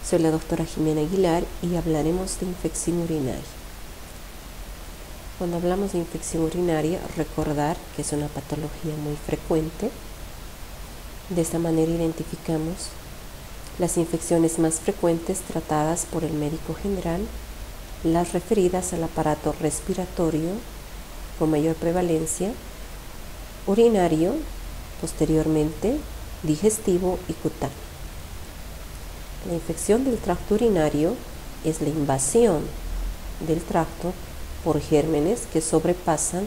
Soy la doctora Jimena Aguilar y hablaremos de infección urinaria. Cuando hablamos de infección urinaria, recordar que es una patología muy frecuente. De esta manera identificamos las infecciones más frecuentes tratadas por el médico general, las referidas al aparato respiratorio con mayor prevalencia, urinario, posteriormente digestivo y cutáneo. La infección del tracto urinario es la invasión del tracto por gérmenes que sobrepasan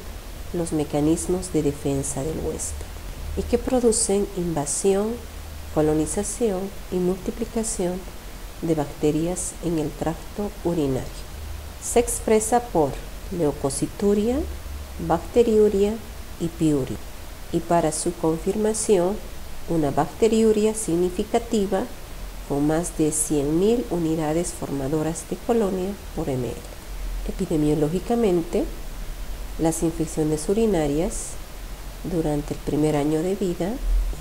los mecanismos de defensa del huésped y que producen invasión, colonización y multiplicación de bacterias en el tracto urinario. Se expresa por leucocituria, bacteriuria y piuria, y para su confirmación, una bacteriuria significativa con más de 100.000 unidades formadoras de colonia por ml. Epidemiológicamente, las infecciones urinarias durante el primer año de vida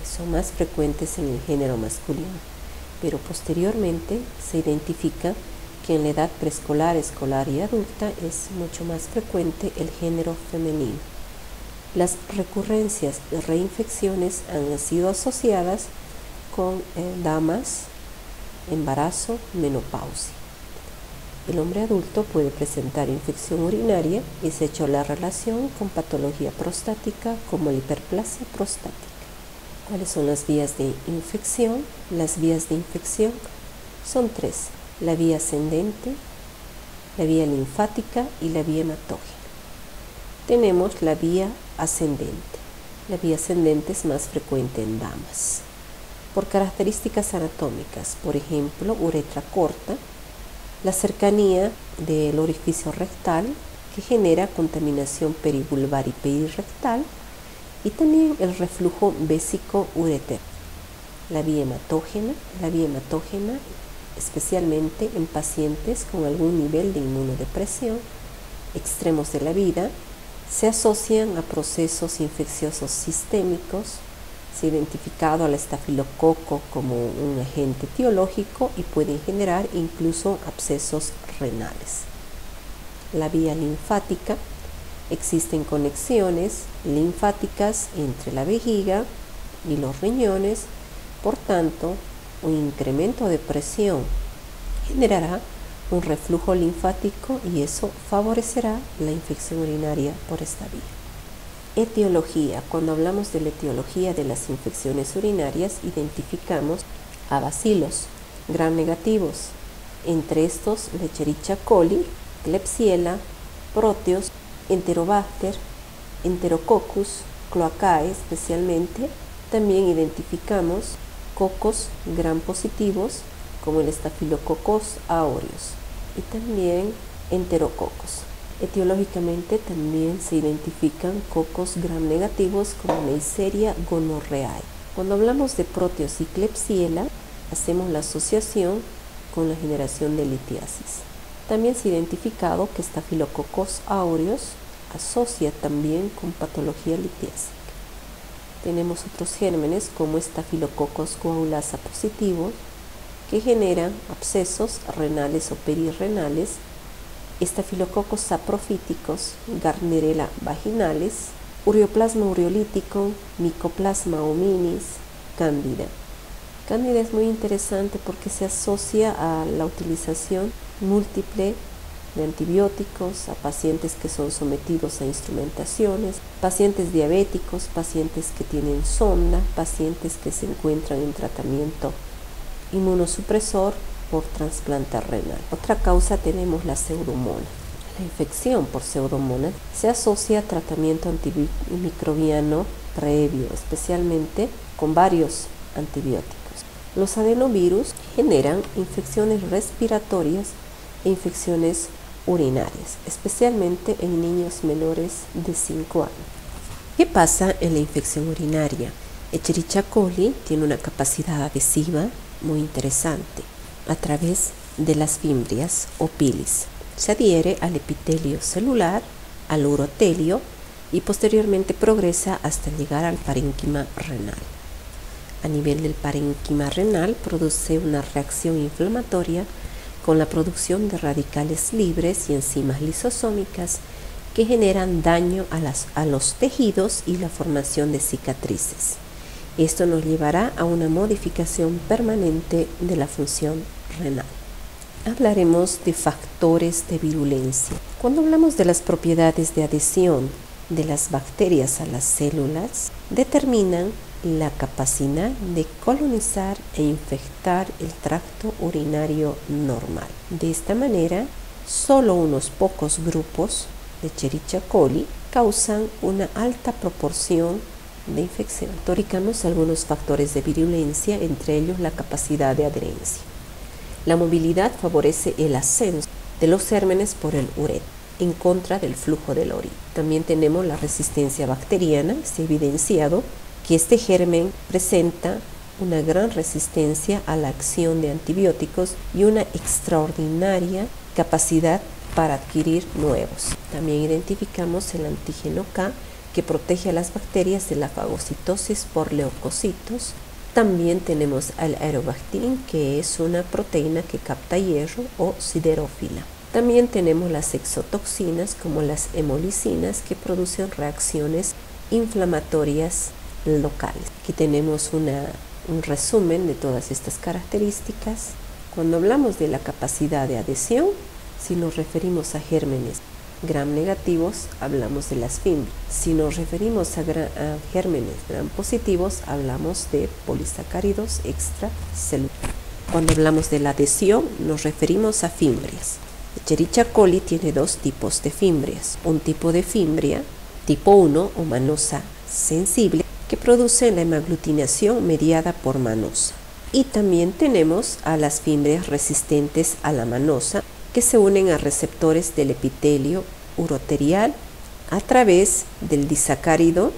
son más frecuentes en el género masculino, pero posteriormente se identifica que en la edad preescolar, escolar y adulta es mucho más frecuente el género femenino. Las recurrencias de reinfecciones han sido asociadas con damas, embarazo, menopausia. El hombre adulto puede presentar infección urinaria y se ha hecho la relación con patología prostática como la hiperplasia prostática. ¿Cuáles son las vías de infección? Las vías de infección son tres: la vía ascendente, la vía linfática y la vía hematógena. Tenemos la vía ascendente. La vía ascendente es más frecuente en damas por características anatómicas, por ejemplo, uretra corta, la cercanía del orificio rectal que genera contaminación perivulvar y perirectal, y también el reflujo vésico-uretero. La vía hematógena especialmente en pacientes con algún nivel de inmunodepresión, extremos de la vida, se asocian a procesos infecciosos sistémicos. Se ha identificado al estafilococo como un agente etiológico y pueden generar incluso abscesos renales. La vía linfática: existen conexiones linfáticas entre la vejiga y los riñones, por tanto, un incremento de presión generará un reflujo linfático y eso favorecerá la infección urinaria por esta vía. Etiología: cuando hablamos de la etiología de las infecciones urinarias, identificamos a bacilos gram negativos, entre estos Escherichia coli, Klebsiella, Proteus, Enterobacter, Enterococcus, Cloacae especialmente. También identificamos cocos gram positivos como el Staphylococcus aureus y también Enterococos. Etiológicamente también se identifican cocos gram negativos como Neisseria gonorrhoeae. Cuando hablamos de Proteus y Klebsiella, hacemos la asociación con la generación de litiasis. También se ha identificado que Staphylococcus aureus asocia también con patología litiásica. Tenemos otros gérmenes como Staphylococcus coagulasa positivo que generan abscesos renales o perirrenales, Staphylococcus saprofíticos, Gardnerella vaginalis, Ureoplasma ureolítico, Mycoplasma hominis, Cándida. Cándida es muy interesante porque se asocia a la utilización múltiple de antibióticos a pacientes que son sometidos a instrumentaciones, pacientes diabéticos, pacientes que tienen sonda, pacientes que se encuentran en tratamiento inmunosupresor por trasplante renal. Otra causa tenemos la pseudomonas. La infección por pseudomonas se asocia a tratamiento antimicrobiano previo, especialmente con varios antibióticos. Los adenovirus generan infecciones respiratorias e infecciones urinarias, especialmente en niños menores de 5 años. ¿Qué pasa en la infección urinaria? Escherichia coli tiene una capacidad adhesiva muy interesante a través de las fimbrias o pilis. Se adhiere al epitelio celular, al urotelio y posteriormente progresa hasta llegar al parénquima renal. A nivel del parénquima renal produce una reacción inflamatoria con la producción de radicales libres y enzimas lisosómicas que generan daño a los tejidos y la formación de cicatrices. Esto nos llevará a una modificación permanente de la función renal. Hablaremos de factores de virulencia. Cuando hablamos de las propiedades de adhesión de las bacterias a las células, determinan la capacidad de colonizar e infectar el tracto urinario normal. De esta manera, solo unos pocos grupos de Escherichia coli causan una alta proporción de infección. Teoricamos algunos factores de virulencia, entre ellos la capacidad de adherencia. La movilidad favorece el ascenso de los gérmenes por el uretra en contra del flujo de la orina. También tenemos la resistencia bacteriana. Se ha evidenciado que este germen presenta una gran resistencia a la acción de antibióticos y una extraordinaria capacidad para adquirir nuevos. También identificamos el antígeno K, que protege a las bacterias de la fagocitosis por leucocitos. También tenemos el aerobactin, que es una proteína que capta hierro, o siderófila. También tenemos las exotoxinas como las hemolicinas, que producen reacciones inflamatorias locales. Aquí tenemos un resumen de todas estas características. Cuando hablamos de la capacidad de adhesión, si nos referimos a gérmenes gram negativos, hablamos de las fimbrias. Si nos referimos a gérmenes gram positivos, hablamos de polisacáridos extracelulares. Cuando hablamos de la adhesión, nos referimos a fimbrias. Escherichia coli tiene dos tipos de fimbrias. Un tipo de fimbria tipo 1 o manosa sensible, que produce la hemaglutinación mediada por manosa. Y también tenemos a las fimbrias resistentes a la manosa, que se unen a receptores del epitelio uroterial a través del disacárido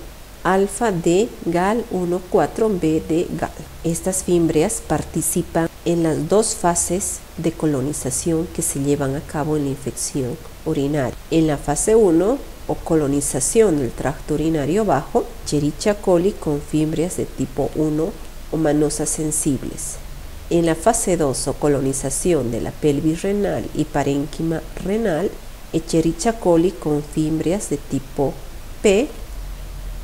alfa D gal 1,4-B de gal. Estas fimbrias participan en las dos fases de colonización que se llevan a cabo en la infección urinaria. En la fase 1 o colonización del tracto urinario bajo, Escherichia coli con fimbrias de tipo 1 o manosas sensibles. En la fase 2 o colonización de la pelvis renal y parénquima renal, Escherichia coli con fimbrias de tipo P,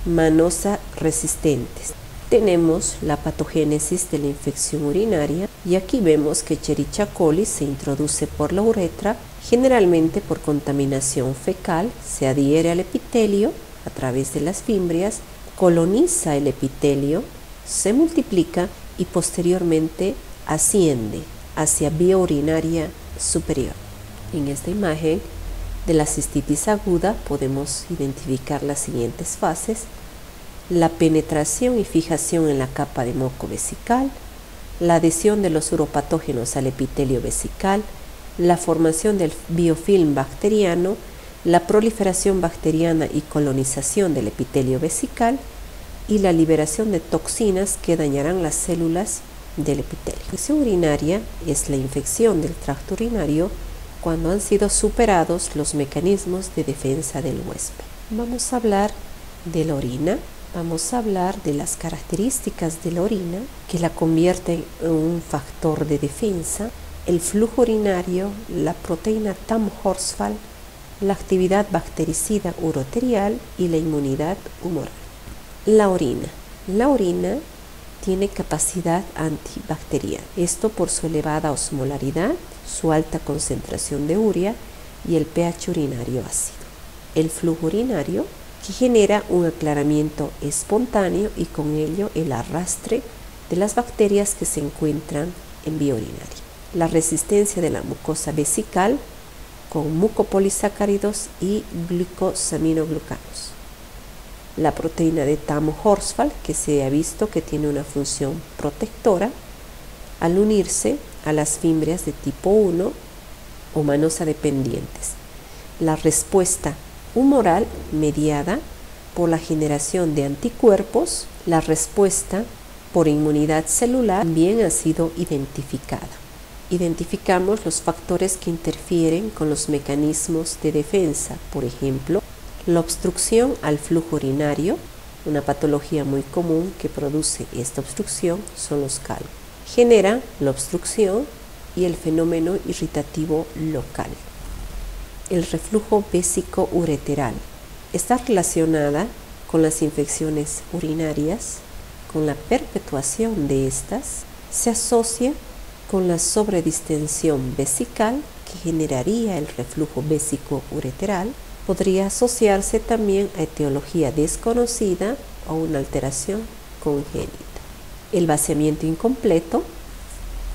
manosa resistentes. Tenemos la patogénesis de la infección urinaria y aquí vemos que Escherichia coli se introduce por la uretra, generalmente por contaminación fecal, se adhiere al epitelio a través de las fimbrias, coloniza el epitelio, se multiplica y posteriormente asciende hacia vía urinaria superior. En esta imagen de la cistitis aguda podemos identificar las siguientes fases: la penetración y fijación en la capa de moco vesical, la adhesión de los uropatógenos al epitelio vesical, la formación del biofilm bacteriano, la proliferación bacteriana y colonización del epitelio vesical y la liberación de toxinas que dañarán las células del epitelio. La infección urinaria es la infección del tracto urinario cuando han sido superados los mecanismos de defensa del huésped. Vamos a hablar de la orina. Vamos a hablar de las características de la orina que la convierten en un factor de defensa: el flujo urinario, la proteína TAM-Horsfall, la actividad bactericida uroterial y la inmunidad humoral. La orina. La orina tiene capacidad antibacteriana, esto por su elevada osmolaridad, su alta concentración de urea y el pH urinario ácido. El flujo urinario, que genera un aclaramiento espontáneo y con ello el arrastre de las bacterias que se encuentran en vía urinaria. La resistencia de la mucosa vesical con mucopolisacáridos y glucosaminoglucanos. La proteína de TAM-Horsfall, que se ha visto que tiene una función protectora al unirse a las fimbrias de tipo 1 o manosa dependientes. La respuesta humoral mediada por la generación de anticuerpos. La respuesta por inmunidad celular también ha sido identificada. Identificamos los factores que interfieren con los mecanismos de defensa, por ejemplo, la obstrucción al flujo urinario, Una patología muy común que produce esta obstrucción son los cálculos. Genera la obstrucción y el fenómeno irritativo local. El reflujo vésico-ureteral está relacionada con las infecciones urinarias, con la perpetuación de estas, se asocia con la sobredistensión vesical que generaría el reflujo vésico-ureteral. Podría asociarse también a etiología desconocida o una alteración congénita. El vaciamiento incompleto.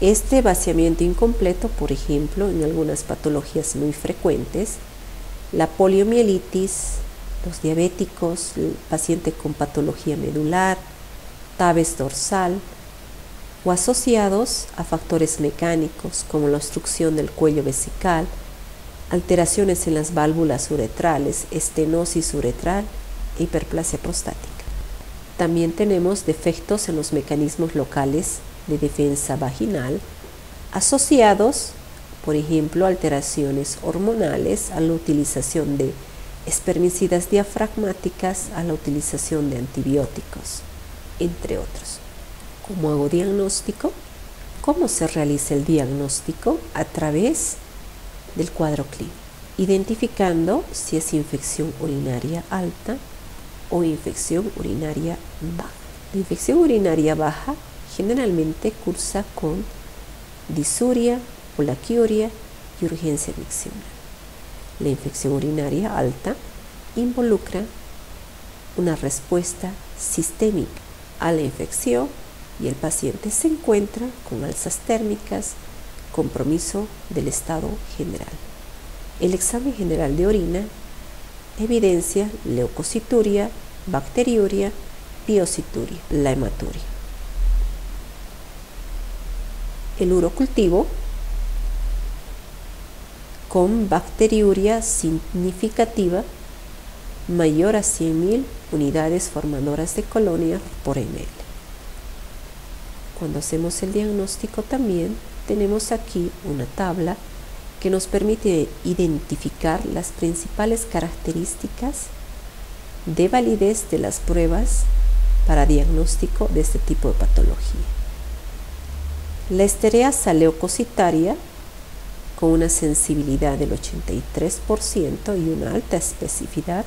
Este vaciamiento incompleto, por ejemplo, en algunas patologías muy frecuentes, la poliomielitis, los diabéticos, el paciente con patología medular, tabes dorsal, o asociados a factores mecánicos como la obstrucción del cuello vesical, alteraciones en las válvulas uretrales, estenosis uretral e hiperplasia prostática. También tenemos defectos en los mecanismos locales de defensa vaginal, asociados, por ejemplo, a alteraciones hormonales, a la utilización de espermicidas diafragmáticas, a la utilización de antibióticos, entre otros. ¿Cómo hago diagnóstico? ¿Cómo se realiza el diagnóstico? A través del cuadro clínico, identificando si es infección urinaria alta o infección urinaria baja. La infección urinaria baja generalmente cursa con disuria, polaquiuria y urgencia miccional. La infección urinaria alta involucra una respuesta sistémica a la infección y el paciente se encuentra con alzas térmicas, compromiso del estado general. El examen general de orina evidencia leucocituria, bacteriuria, piocituria, la hematuria. El urocultivo con bacteriuria significativa mayor a 100.000 unidades formadoras de colonia por ml. Cuando hacemos el diagnóstico también tenemos aquí una tabla que nos permite identificar las principales características de validez de las pruebas para diagnóstico de este tipo de patología. La estereasa leucocitaria con una sensibilidad del 83% y una alta especificidad,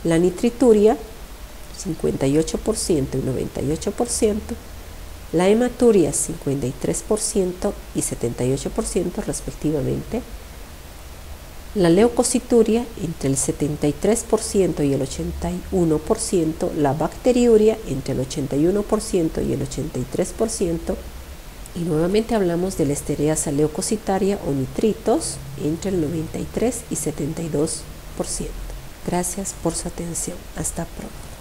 la nitrituria 58% y 98%, la hematuria 53% y 78% respectivamente, la leucocituria entre el 73% y el 81%, la bacteriuria entre el 81% y el 83%, y nuevamente hablamos de la estereasa leucocitaria o nitritos entre el 93 y 72%. Gracias por su atención. Hasta pronto.